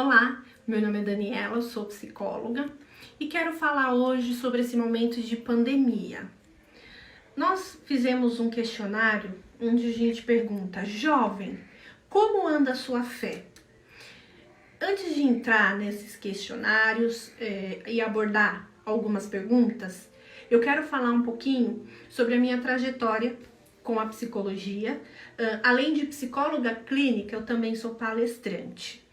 Olá, meu nome é Daniela, eu sou psicóloga e quero falar hoje sobre esse momento de pandemia. Nós fizemos um questionário onde a gente pergunta: jovem, como anda a sua fé? Antes de entrar nesses questionários e abordar algumas perguntas, eu quero falar um pouquinho sobre a minha trajetória com a psicologia. Além de psicóloga clínica, eu também sou palestrante.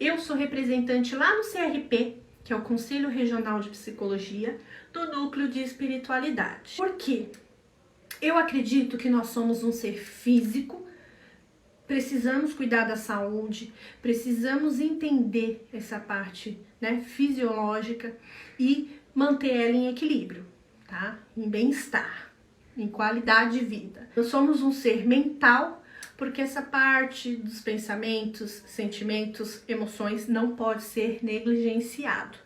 Eu sou representante lá no CRP, que é o Conselho Regional de Psicologia, do Núcleo de Espiritualidade. Por quê? Eu acredito que nós somos um ser físico, precisamos cuidar da saúde, precisamos entender essa parte, fisiológica e manter ela em equilíbrio, tá? Em bem-estar, em qualidade de vida. Nós somos um ser mental, porque essa parte dos pensamentos, sentimentos, emoções não pode ser negligenciado.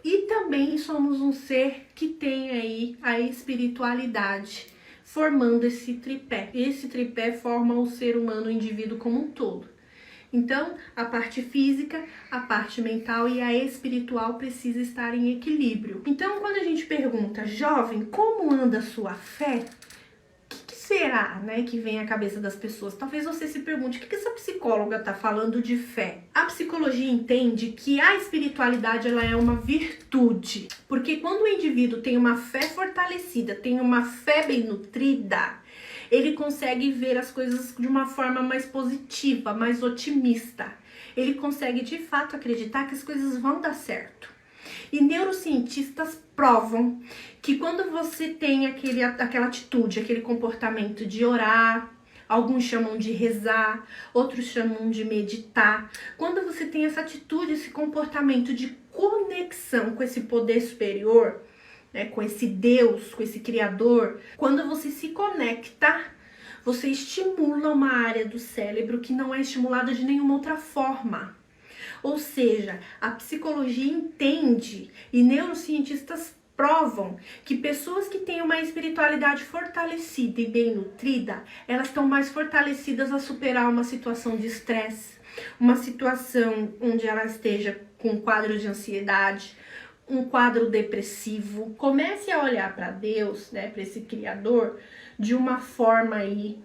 E também somos um ser que tem aí a espiritualidade, formando esse tripé. Esse tripé forma o ser humano, o indivíduo como um todo. Então, a parte física, a parte mental e a espiritual precisa estar em equilíbrio. Então, quando a gente pergunta, jovem, como anda a sua fé? Será, que vem à cabeça das pessoas? Talvez você se pergunte, o que essa psicóloga está falando de fé? A psicologia entende que a espiritualidade ela é uma virtude, porque quando o indivíduo tem uma fé fortalecida, tem uma fé bem nutrida, ele consegue ver as coisas de uma forma mais positiva, mais otimista. Ele consegue de fato acreditar que as coisas vão dar certo. E neurocientistas provam que quando você tem aquela atitude, aquele comportamento de orar, alguns chamam de rezar, outros chamam de meditar. Quando você tem essa atitude, esse comportamento de conexão com esse poder superior, com esse Deus, com esse Criador, quando você se conecta, você estimula uma área do cérebro que não é estimulada de nenhuma outra forma. Ou seja, a psicologia entende e neurocientistas provam que pessoas que têm uma espiritualidade fortalecida e bem nutrida, elas estão mais fortalecidas a superar uma situação de estresse, uma situação onde ela esteja com um quadro de ansiedade, um quadro depressivo. Comece a olhar para Deus, para esse Criador, de uma forma aí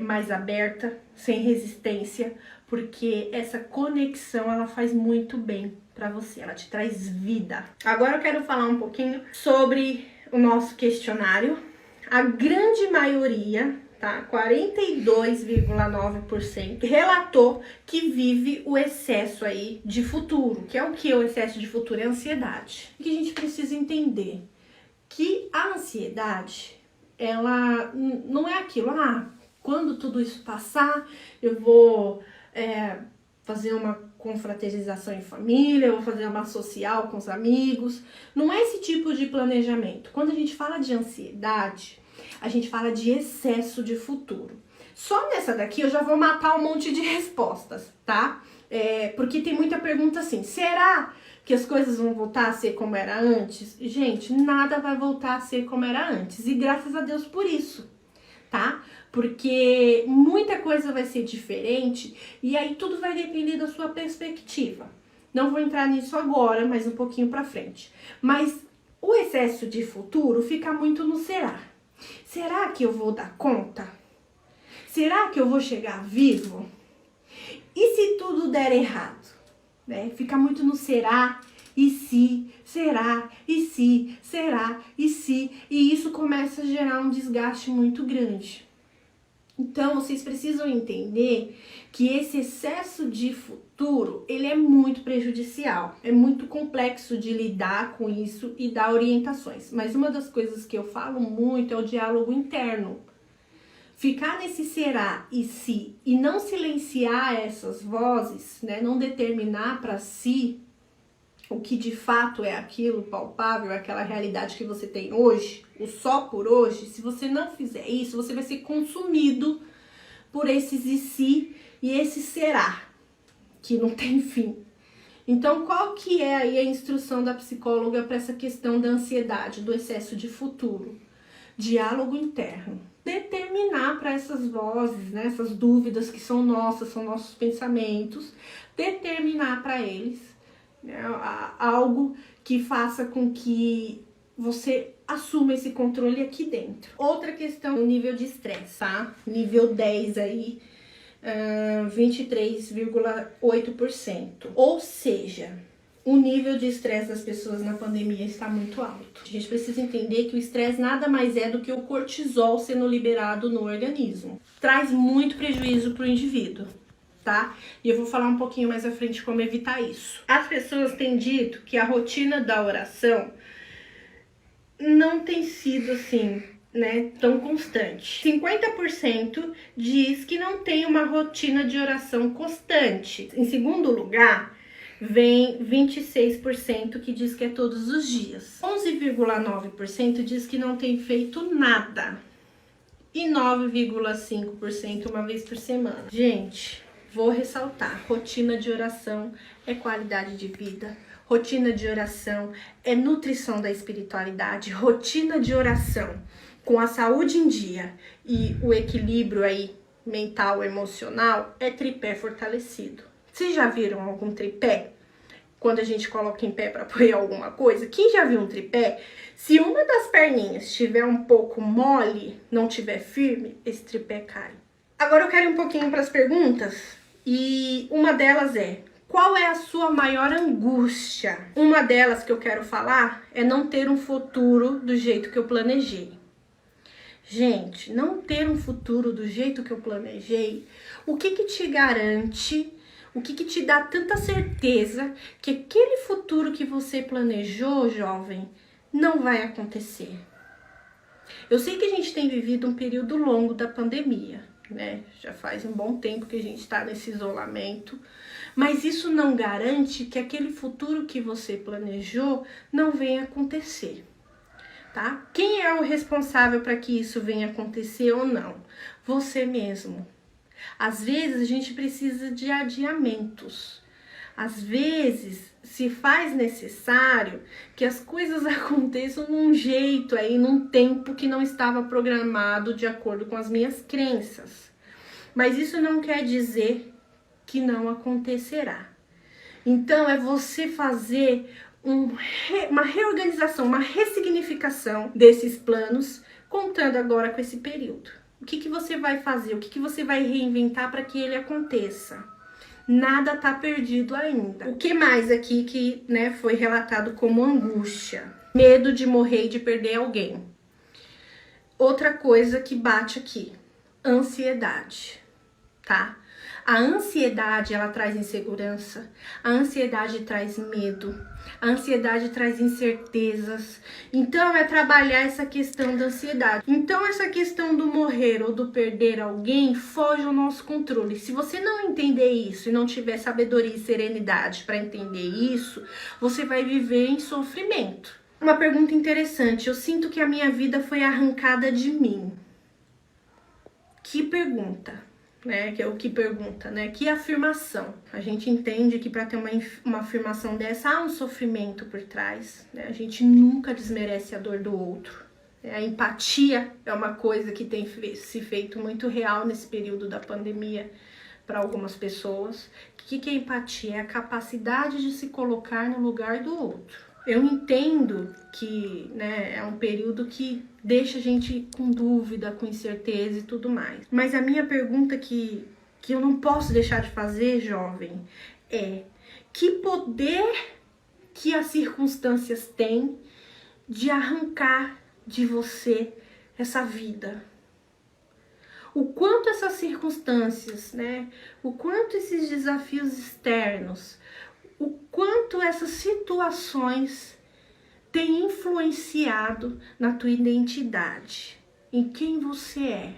mais aberta, sem resistência, porque essa conexão ela faz muito bem para você, ela te traz vida. Agora eu quero falar um pouquinho sobre o nosso questionário. A grande maioria, 42,9% relatou que vive o excesso aí de futuro. Que é o que? O excesso de futuro é a ansiedade. O que a gente precisa entender? Que a ansiedade, ela não é aquilo, quando tudo isso passar, eu vou fazer uma confraternização em família, eu vou fazer uma social com os amigos. Não é esse tipo de planejamento. Quando a gente fala de ansiedade, a gente fala de excesso de futuro. Só nessa daqui eu já vou matar um monte de respostas, tá? Porque tem muita pergunta assim, será que as coisas vão voltar a ser como era antes? Gente, nada vai voltar a ser como era antes. E graças a Deus por isso, tá? Porque muita coisa vai ser diferente e aí tudo vai depender da sua perspectiva. Não vou entrar nisso agora, mas um pouquinho pra frente. Mas o excesso de futuro fica muito no será. Será que eu vou dar conta? Será que eu vou chegar vivo? E se tudo der errado? Fica muito no será, e se, será, e se, será, e se. E isso começa a gerar um desgaste muito grande. Então, vocês precisam entender que esse excesso de futuro, ele é muito prejudicial. É muito complexo de lidar com isso e dar orientações. Mas uma das coisas que eu falo muito é o diálogo interno. Ficar nesse será e se e não silenciar essas vozes, não determinar para si o que de fato é aquilo palpável, aquela realidade que você tem hoje, o só por hoje. Se você não fizer isso, você vai ser consumido por esses e se e esse será, que não tem fim. Então, qual que é aí a instrução da psicóloga para essa questão da ansiedade, do excesso de futuro? diálogo interno. Determinar para essas vozes, né, essas dúvidas que são nossas, são nossos pensamentos, determinar para eles, né, algo que faça com que você assuma esse controle aqui dentro. Outra questão, o nível de estresse, tá? Nível 10 aí, 23,8%. Ou seja, o nível de estresse das pessoas na pandemia está muito alto. A gente precisa entender que o estresse nada mais é do que o cortisol sendo liberado no organismo. Traz muito prejuízo para o indivíduo, tá? E eu vou falar um pouquinho mais à frente como evitar isso. As pessoas têm dito que a rotina da oração não tem sido assim, né, tão constante. 50% diz que não tem uma rotina de oração constante. Em segundo lugar, vem 26% que diz que é todos os dias. 11,9% diz que não tem feito nada. E 9,5% uma vez por semana. Gente, vou ressaltar, rotina de oração é qualidade de vida. Rotina de oração é nutrição da espiritualidade. Rotina de oração com a saúde em dia e o equilíbrio aí mental, emocional, é tripé fortalecido. Vocês já viram algum tripé? Quando a gente coloca em pé para apoiar alguma coisa? Quem já viu um tripé? Se uma das perninhas estiver um pouco mole, não estiver firme, esse tripé cai. Agora eu quero ir um pouquinho para as perguntas. E uma delas é: qual é a sua maior angústia? Uma delas que eu quero falar é não ter um futuro do jeito que eu planejei. Gente, não ter um futuro do jeito que eu planejei, o que te garante, o que te dá tanta certeza que aquele futuro que você planejou, jovem, não vai acontecer? Eu sei que a gente tem vivido um período longo da pandemia, né? Já faz um bom tempo que a gente está nesse isolamento, mas isso não garante que aquele futuro que você planejou não venha acontecer, tá? Quem é o responsável para que isso venha acontecer ou não? Você mesmo. Às vezes a gente precisa de adiamentos. Às vezes se faz necessário que as coisas aconteçam num jeito aí, num tempo que não estava programado de acordo com as minhas crenças. Mas isso não quer dizer que não acontecerá. Então é você fazer uma reorganização, uma ressignificação desses planos, contando agora com esse período. O que você vai fazer? O que você vai reinventar para que ele aconteça? Nada tá perdido ainda. O que mais aqui que, né, foi relatado como angústia? Medo de morrer e de perder alguém. Outra coisa que bate aqui, ansiedade, tá? A ansiedade, ela traz insegurança, a ansiedade traz medo, a ansiedade traz incertezas. Então, é trabalhar essa questão da ansiedade. Então, essa questão do morrer ou do perder alguém foge ao nosso controle. Se você não entender isso e não tiver sabedoria e serenidade para entender isso, você vai viver em sofrimento. Uma pergunta interessante: eu sinto que a minha vida foi arrancada de mim. Que pergunta? Né, que é o que pergunta, né? Que afirmação. A gente entende que para ter uma afirmação dessa há um sofrimento por trás, né? A gente nunca desmerece a dor do outro. A empatia é uma coisa que tem se feito muito real nesse período da pandemia para algumas pessoas. O que é empatia? É a capacidade de se colocar no lugar do outro. Eu entendo que, né, é um período que deixa a gente com dúvida, com incerteza e tudo mais. Mas a minha pergunta que eu não posso deixar de fazer, jovem, é: que poder que as circunstâncias têm de arrancar de você essa vida? O quanto essas circunstâncias, né, o quanto esses desafios externos, o quanto essas situações têm influenciado na tua identidade, em quem você é.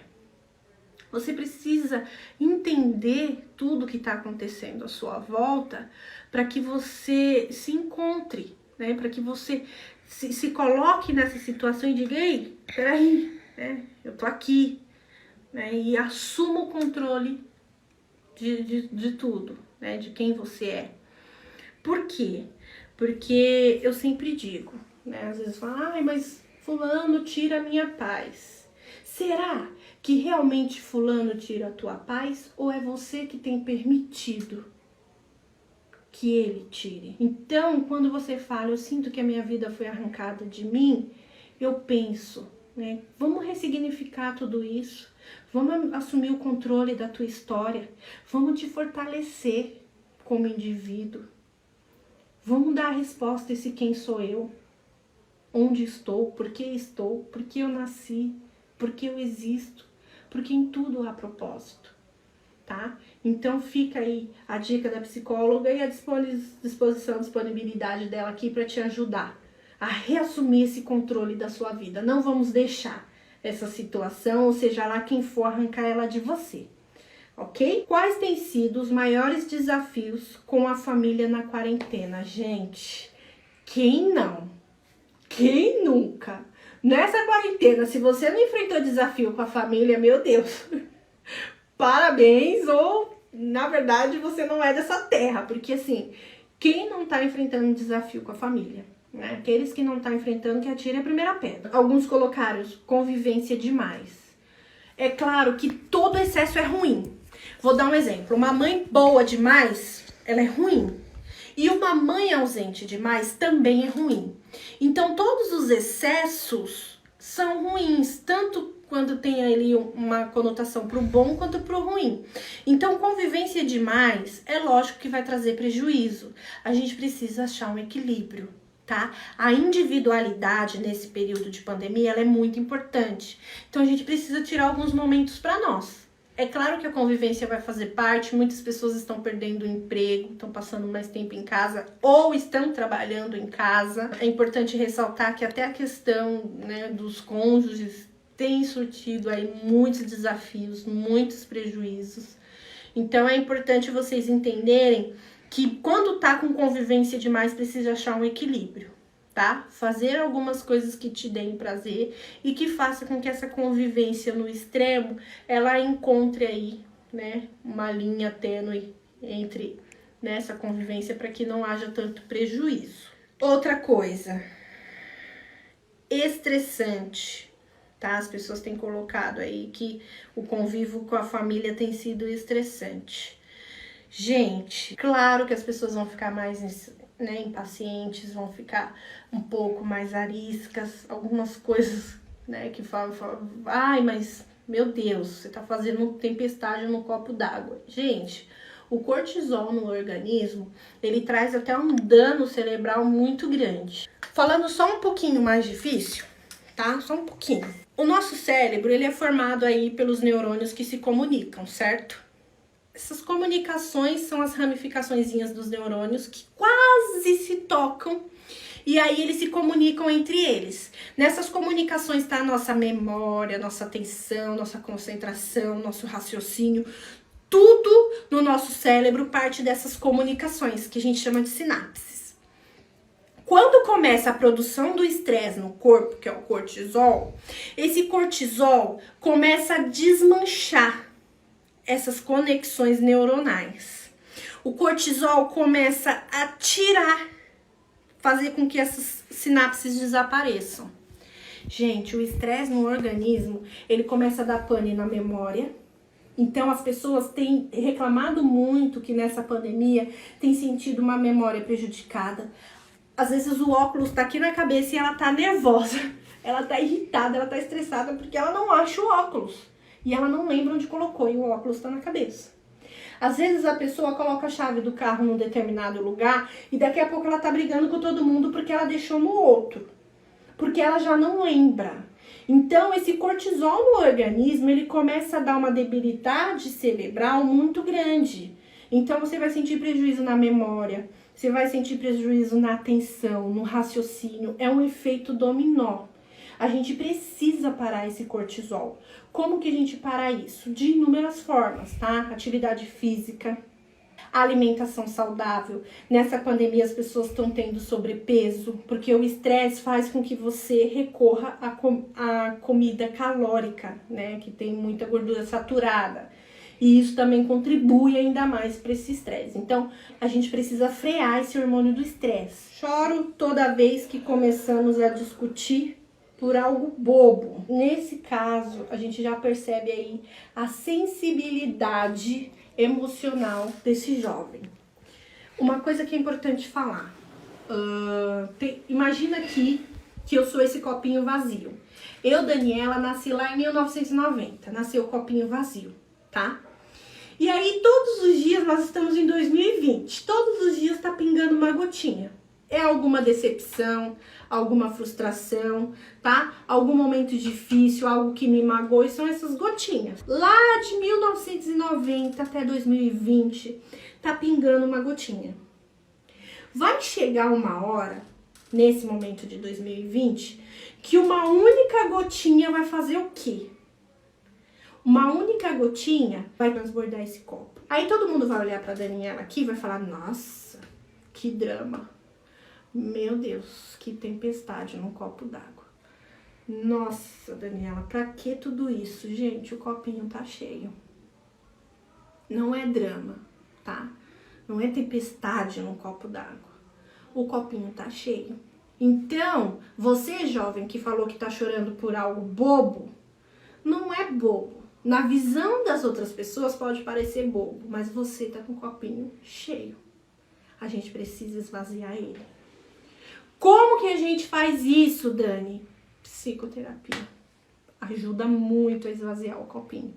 Você precisa entender tudo que está acontecendo à sua volta para que você se encontre, né? Para que você se coloque nessa situação e diga: ei, peraí, né? Eu tô aqui, né? E assuma o controle de tudo, né? De quem você é. Por quê? Porque eu sempre digo, né? Às vezes falam: ai, mas fulano tira a minha paz. Será que realmente fulano tira a tua paz ou é você que tem permitido que ele tire? Então, quando você fala, eu sinto que a minha vida foi arrancada de mim, eu penso, né? Vamos ressignificar tudo isso, vamos assumir o controle da tua história, vamos te fortalecer como indivíduo, vamos dar a resposta a esse quem sou eu, onde estou, por que eu nasci, por que eu existo, porque em tudo há propósito, tá? Então fica aí a dica da psicóloga e a disponibilidade dela aqui para te ajudar a reassumir esse controle da sua vida. Não vamos deixar essa situação, ou seja lá quem for, arrancar ela de você, ok? Quais têm sido os maiores desafios com a família na quarentena? Gente, quem não? Quem nunca? Nessa quarentena, se você não enfrentou desafio com a família, meu Deus, parabéns, ou na verdade você não é dessa terra, porque assim, quem não tá enfrentando desafio com a família? Né? Aqueles que não tá enfrentando, que atirem a primeira pedra. Alguns colocaram convivência demais. É claro que todo excesso é ruim. Vou dar um exemplo, uma mãe boa demais, ela é ruim. E uma mãe ausente demais também é ruim. Então, todos os excessos são ruins, tanto quando tem ali uma conotação para o bom quanto para o ruim. Então, convivência demais é lógico que vai trazer prejuízo. A gente precisa achar um equilíbrio, tá? A individualidade nesse período de pandemia, ela é muito importante. Então, a gente precisa tirar alguns momentos para nós. É claro que a convivência vai fazer parte, muitas pessoas estão perdendo o emprego, estão passando mais tempo em casa ou estão trabalhando em casa. É importante ressaltar que até a questão, né, dos cônjuges tem surtido aí muitos desafios, muitos prejuízos. Então é importante vocês entenderem que quando tá com convivência demais, precisa achar um equilíbrio, tá? Fazer algumas coisas que te deem prazer e que faça com que essa convivência no extremo, ela encontre aí, né, uma linha tênue entre nessa convivência para que não haja tanto prejuízo. Outra coisa, estressante, tá? As pessoas têm colocado aí que o convívio com a família tem sido estressante. Gente, claro que as pessoas vão ficar mais, né, impacientes, vão ficar um pouco mais ariscas, algumas coisas, né, que falam, ai, mas meu Deus, você tá fazendo tempestade no copo d'água. Gente, o cortisol no organismo, ele traz até um dano cerebral muito grande. Falando só um pouquinho mais difícil, tá? Só um pouquinho. O nosso cérebro, ele é formado aí pelos neurônios que se comunicam, certo? Essas comunicações são as ramificaçõezinhas dos neurônios que quase se tocam e aí eles se comunicam entre eles. Nessas comunicações está a nossa memória, nossa atenção, nossa concentração, nosso raciocínio. Tudo no nosso cérebro parte dessas comunicações que a gente chama de sinapses. Quando começa a produção do estresse no corpo, que é o cortisol, esse cortisol começa a desmanchar essas conexões neuronais. O cortisol começa a tirar, fazer com que essas sinapses desapareçam. Gente, o estresse no organismo, ele começa a dar pane na memória. Então, as pessoas têm reclamado muito que nessa pandemia tem sentido uma memória prejudicada. Às vezes o óculos tá aqui na cabeça e ela tá nervosa, ela tá irritada, ela tá estressada porque ela não acha o óculos. E ela não lembra onde colocou e o óculos está na cabeça. Às vezes a pessoa coloca a chave do carro num determinado lugar e daqui a pouco ela tá brigando com todo mundo porque ela deixou no outro. Porque ela já não lembra. Então esse cortisol no organismo, ele começa a dar uma debilidade cerebral muito grande. Então você vai sentir prejuízo na memória, você vai sentir prejuízo na atenção, no raciocínio. É um efeito dominó. A gente precisa parar esse cortisol. Como que a gente para isso? De inúmeras formas, tá? Atividade física, alimentação saudável. Nessa pandemia as pessoas estão tendo sobrepeso, porque o estresse faz com que você recorra à comida calórica, né? Que tem muita gordura saturada. E isso também contribui ainda mais para esse estresse. Então, a gente precisa frear esse hormônio do estresse. Choro toda vez que começamos a discutir por algo bobo. Nesse caso, a gente já percebe aí a sensibilidade emocional desse jovem. Uma coisa que é importante falar. Imagina aqui que eu sou esse copinho vazio. Eu, Daniela, nasci lá em 1990. Nasceu o copinho vazio, tá? E aí, todos os dias, nós estamos em 2020. Todos os dias tá pingando uma gotinha. É alguma decepção, alguma frustração, tá? Algum momento difícil, algo que me magoou, e são essas gotinhas. Lá de 1990 até 2020, tá pingando uma gotinha. Vai chegar uma hora, nesse momento de 2020, que uma única gotinha vai fazer o quê? Uma única gotinha vai transbordar esse copo. Aí todo mundo vai olhar pra Daniela aqui e vai falar, nossa, que drama. Meu Deus, que tempestade num copo d'água. Nossa, Daniela, pra que tudo isso? Gente, o copinho tá cheio. Não é drama, tá? Não é tempestade num copo d'água. O copinho tá cheio. Então, você, jovem, que falou que tá chorando por algo bobo, não é bobo. Na visão das outras pessoas pode parecer bobo, mas você tá com o copinho cheio. A gente precisa esvaziar ele. Como que a gente faz isso, Dani? Psicoterapia. Ajuda muito a esvaziar o copinho.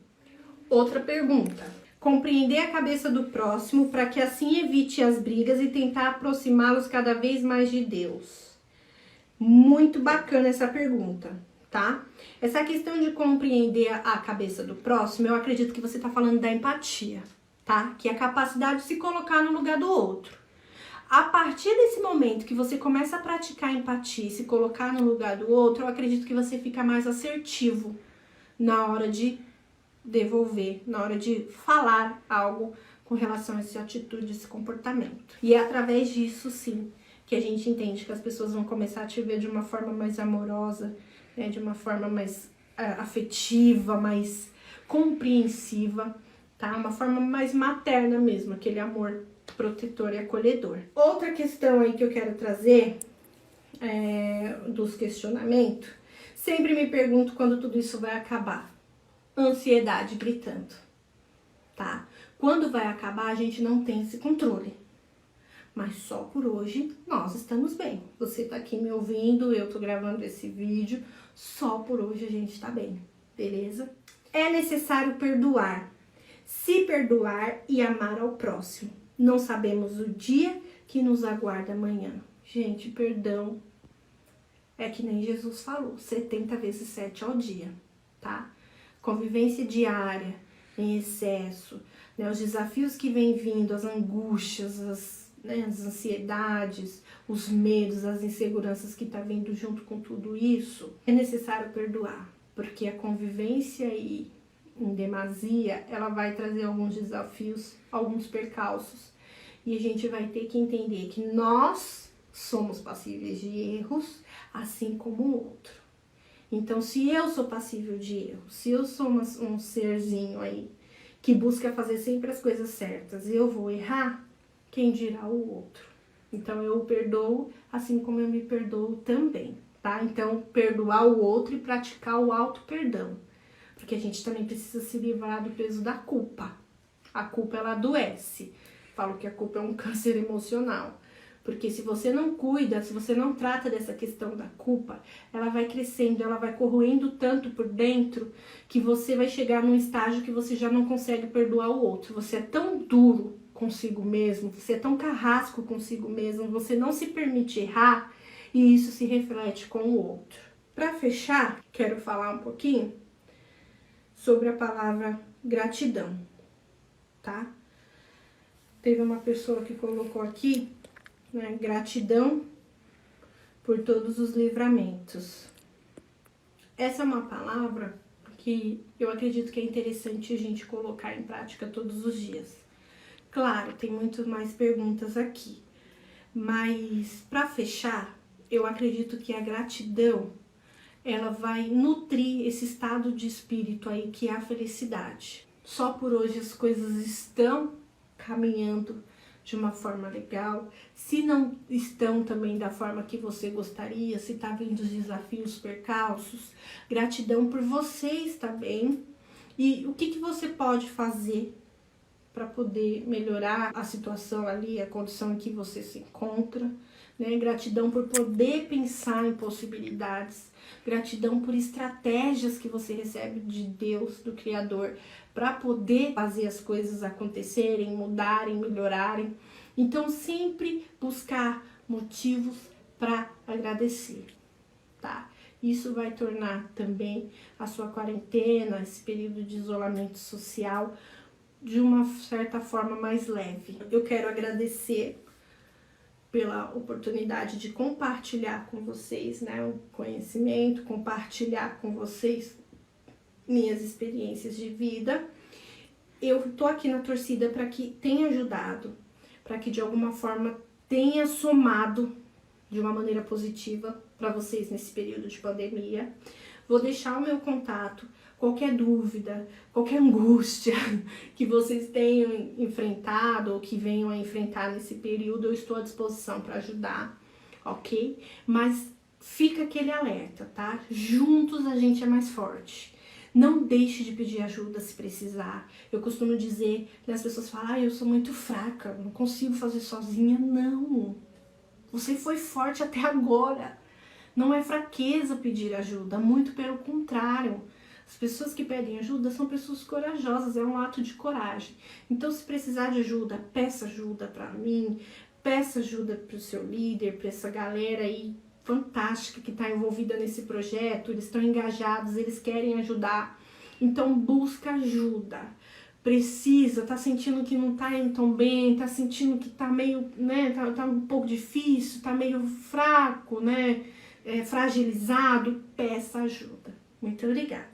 Outra pergunta. Compreender a cabeça do próximo para que assim evite as brigas e tentar aproximá-los cada vez mais de Deus. Muito bacana essa pergunta, tá? Essa questão de compreender a cabeça do próximo, eu acredito que você tá falando da empatia, tá? Que é a capacidade de se colocar no lugar do outro. A partir desse momento que você começa a praticar empatia e se colocar no lugar do outro, eu acredito que você fica mais assertivo na hora de devolver, na hora de falar algo com relação a essa atitude, esse comportamento. E é através disso, sim, que a gente entende que as pessoas vão começar a te ver de uma forma mais amorosa, né, de uma forma mais afetiva, mais compreensiva, tá? Uma forma mais materna mesmo, aquele amor protetor e acolhedor. Outra questão aí que eu quero trazer dos questionamentos, sempre me pergunto quando tudo isso vai acabar. Ansiedade gritando, tá? Quando vai acabar, a gente não tem esse controle. Mas só por hoje nós estamos bem. Você tá aqui me ouvindo, eu tô gravando esse vídeo, só por hoje a gente tá bem, beleza? É necessário perdoar, se perdoar e amar ao próximo. Não sabemos o dia que nos aguarda amanhã. Gente, perdão é que nem Jesus falou, 70 vezes 7 ao dia, tá? Convivência diária, em excesso, né? Os desafios que vêm vindo, as angústias, as ansiedades, os medos, as inseguranças que tá vindo junto com tudo isso, é necessário perdoar, porque a convivência em demasia, ela vai trazer alguns desafios, alguns percalços, e a gente vai ter que entender que nós somos passíveis de erros, assim como o outro. Então, se eu sou passível de erro, se eu sou um serzinho aí que busca fazer sempre as coisas certas, eu vou errar, quem dirá o outro? Então, eu o perdoo assim como eu me perdoo também, tá? Então, perdoar o outro e praticar o auto-perdão. Porque a gente também precisa se livrar do peso da culpa. A culpa, ela adoece. Falo que a culpa é um câncer emocional. Porque se você não cuida, se você não trata dessa questão da culpa, ela vai crescendo, ela vai corroendo tanto por dentro que você vai chegar num estágio que você já não consegue perdoar o outro. Você é tão duro consigo mesmo, você é tão carrasco consigo mesmo, você não se permite errar e isso se reflete com o outro. Para fechar, quero falar um pouquinho sobre a palavra gratidão, tá? Teve uma pessoa que colocou aqui, né, gratidão por todos os livramentos. Essa é uma palavra que eu acredito que é interessante a gente colocar em prática todos os dias. Claro, tem muito mais perguntas aqui, mas para fechar, eu acredito que a gratidão, ela vai nutrir esse estado de espírito aí que é a felicidade. Só por hoje as coisas estão caminhando de uma forma legal, se não estão também da forma que você gostaria, se tá vindo os desafios, percalços, gratidão por você estar bem e o que você pode fazer para poder melhorar a situação ali, a condição em que você se encontra, né? Gratidão por poder pensar em possibilidades, gratidão por estratégias que você recebe de Deus, do Criador, para poder fazer as coisas acontecerem, mudarem, melhorarem. Então, sempre buscar motivos para agradecer, tá? Isso vai tornar também a sua quarentena, esse período de isolamento social, de uma certa forma mais leve. Eu quero agradecer pela oportunidade de compartilhar com vocês, né, o conhecimento, compartilhar com vocês minhas experiências de vida. Eu tô aqui na torcida para que tenha ajudado, para que de alguma forma tenha somado de uma maneira positiva para vocês nesse período de pandemia. Vou deixar o meu contato, qualquer dúvida, qualquer angústia que vocês tenham enfrentado ou que venham a enfrentar nesse período, eu estou à disposição para ajudar, ok? Mas fica aquele alerta, tá? Juntos a gente é mais forte. Não deixe de pedir ajuda se precisar. Eu costumo dizer, as pessoas falam, eu sou muito fraca, não consigo fazer sozinha. Não, você foi forte até agora. Não é fraqueza pedir ajuda, muito pelo contrário. As pessoas que pedem ajuda são pessoas corajosas, é um ato de coragem. Então, se precisar de ajuda, peça ajuda para mim, peça ajuda para o seu líder, para essa galera aí fantástica que está envolvida nesse projeto. Eles estão engajados, eles querem ajudar. Então, busca ajuda. Precisa, tá sentindo que não tá indo tão bem, tá sentindo que tá meio, né, tá um pouco difícil, tá meio fraco, né? Fragilizado, peça ajuda. Muito obrigada.